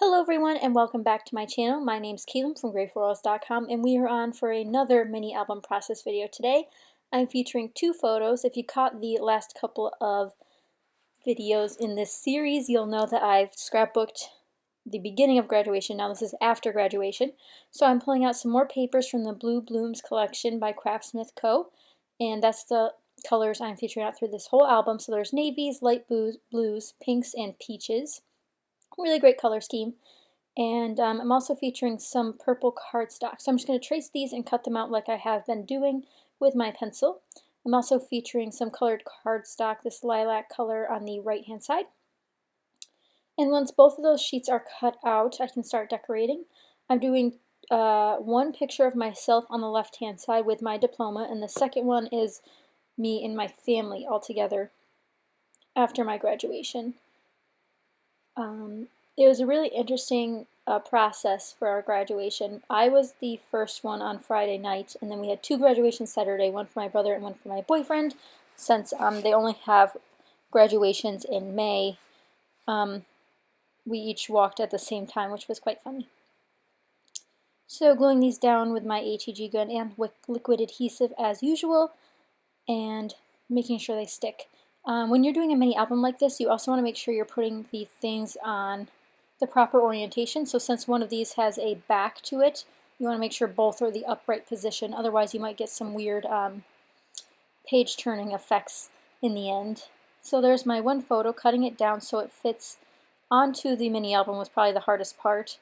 Hello everyone and welcome back to my channel. My name's Caitlin from Florals.com and we are on for another mini album process video today. I'm featuring two photos. If you caught the last couple of videos in this series, you'll know that I've scrapbooked the beginning of graduation. Now this is after graduation. So I'm pulling out some more papers from the Blue Blooms collection by Craftsmith Co. And that's the colors I'm featuring out through this whole album. So there's navies, light blues, pinks, and peaches. Really great color scheme. And I'm also featuring some purple cardstock. So I'm just going to trace these and cut them out like I have been doing with my pencil. I'm also featuring some colored cardstock, this lilac color on the right hand side. And once both of those sheets are cut out, I can start decorating. I'm doing one picture of myself on the left hand side with my diploma, and the second one is me and my family all together after my graduation. It was a really interesting process for our graduation. I was the first one on Friday night, and then we had two graduations Saturday, one for my brother and one for my boyfriend. Since they only have graduations in May, we each walked at the same time, which was quite funny. So gluing these down with my HEG gun and with liquid adhesive as usual, and making sure they stick. When you're doing a mini album like this, you also want to make sure you're putting the things on the proper orientation. So since one of these has a back to it, you want to make sure both are the upright position. Otherwise you might get some weird page turning effects in the end. So there's my one photo. Cutting it down so it fits onto the mini album was probably the hardest part.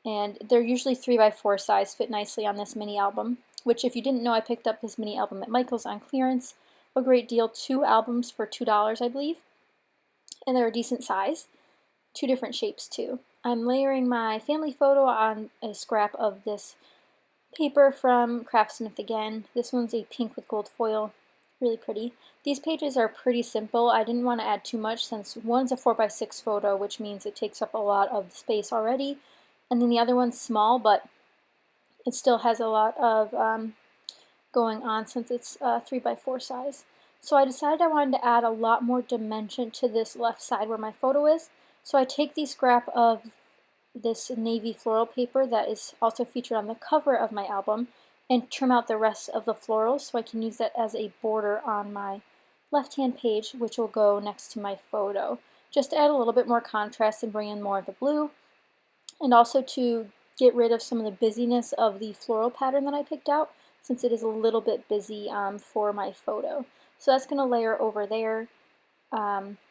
And they're usually 3x4 size, fit nicely on this mini album, which if you didn't know, I picked up this mini album at Michael's on clearance. A great deal, 2 albums for $2, I believe, and they're a decent size. 2 different shapes too. I'm layering my family photo on a scrap of this paper from Craftsmith again. This one's a pink with gold foil, really pretty. These pages are pretty simple. I didn't want to add too much since one's a 4x6 photo, which means it takes up a lot of space already, and then the other one's small, but it still has a lot of going on since it's 3x4 size. So I decided I wanted to add a lot more dimension to this left side where my photo is. So I take the scrap of this navy floral paper that is also featured on the cover of my album and trim out the rest of the florals so I can use that as a border on my left-hand page, which will go next to my photo. Just to add a little bit more contrast and bring in more of the blue, and also to get rid of some of the busyness of the floral pattern that I picked out, since it is a little bit busy for my photo. So that's going to layer over there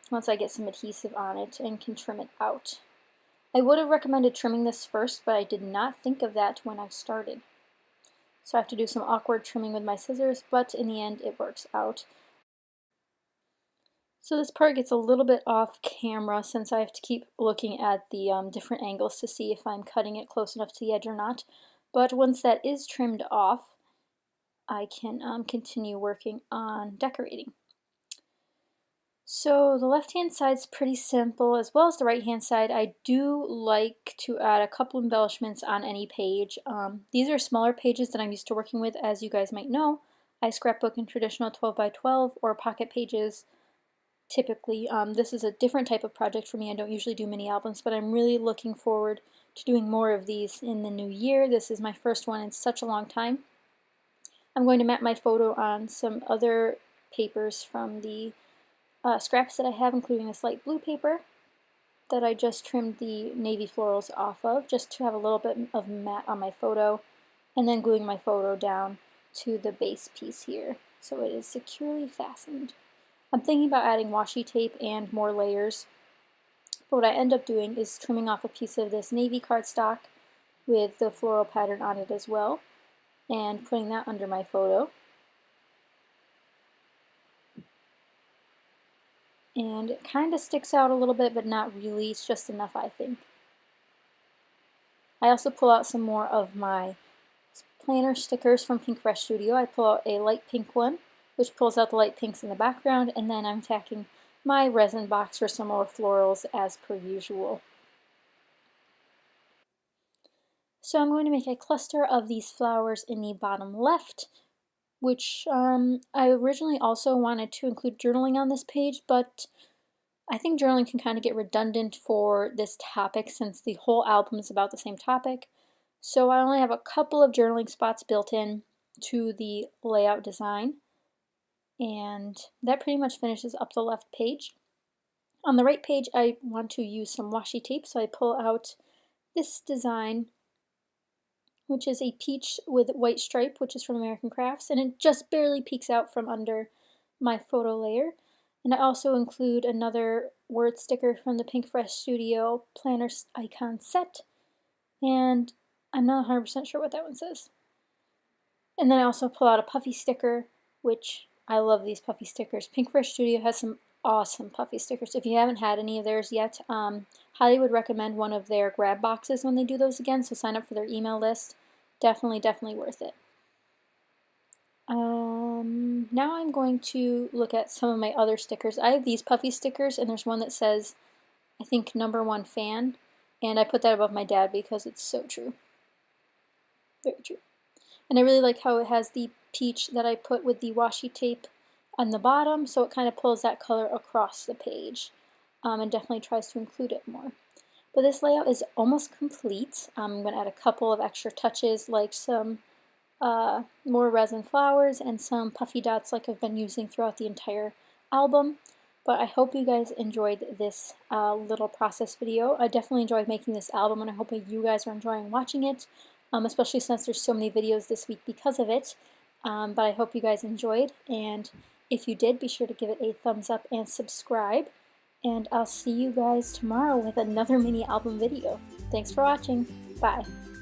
once I get some adhesive on it and can trim it out. I would have recommended trimming this first, but I did not think of that when I started. So I have to do some awkward trimming with my scissors, but in the end it works out. So this part gets a little bit off camera since I have to keep looking at the different angles to see if I'm cutting it close enough to the edge or not. But once that is trimmed off, I can continue working on decorating. So the left-hand side's pretty simple, as well as the right-hand side. I do like to add a couple embellishments on any page. These are smaller pages that I'm used to working with, as you guys might know. I scrapbook in traditional 12x12 or pocket pages typically. This is a different type of project for me. I don't usually do mini albums, but I'm really looking forward to doing more of these in the new year. This is my first one in such a long time. I'm going to map my photo on some other papers from the scraps that I have, including this light blue paper that I just trimmed the navy florals off of, just to have a little bit of matte on my photo, and then gluing my photo down to the base piece here so it is securely fastened. I'm thinking about adding washi tape and more layers, but what I end up doing is trimming off a piece of this navy cardstock with the floral pattern on it as well, and putting that under my photo. And it kind of sticks out a little bit, but not really. It's just enough, I think. I also pull out some more of my planner stickers from Pink Fresh Studio. I pull out a light pink one, which pulls out the light pinks in the background, and then I'm tacking my resin box for some more florals as per usual. So I'm going to make a cluster of these flowers in the bottom left, which I originally also wanted to include journaling on this page, but I think journaling can kind of get redundant for this topic since the whole album is about the same topic. So I only have a couple of journaling spots built in to the layout design. And that pretty much finishes up the left page. On the right page, I want to use some washi tape, so I pull out this design, which is a peach with white stripe, which is from American Crafts, and it just barely peeks out from under my photo layer. And I also include another word sticker from the Pink Fresh Studio Planner Icon set, and I'm not 100% sure what that one says. And then I also pull out a puffy sticker, which I love these puffy stickers. Pink Fresh Studio has some awesome puffy stickers. If you haven't had any of theirs yet, highly would recommend one of their grab boxes when they do those again, so sign up for their email list. Definitely, definitely worth it. Now I'm going to look at some of my other stickers. I have these puffy stickers, and there's one that says, I think, #1 fan, and I put that above my dad because it's so true. Very true. And I really like how it has the peach that I put with the washi tape on the bottom, so it kind of pulls that color across the page, and definitely tries to include it more. But this layout is almost complete. I'm going to add a couple of extra touches, like some more resin flowers and some puffy dots like I've been using throughout the entire album. But I hope you guys enjoyed this little process video. I definitely enjoyed making this album, and I hope you guys are enjoying watching it. Especially since there's so many videos this week because of it. But I hope you guys enjoyed, and if you did, be sure to give it a thumbs up and subscribe. And I'll see you guys tomorrow with another mini album video. Thanks for watching. Bye.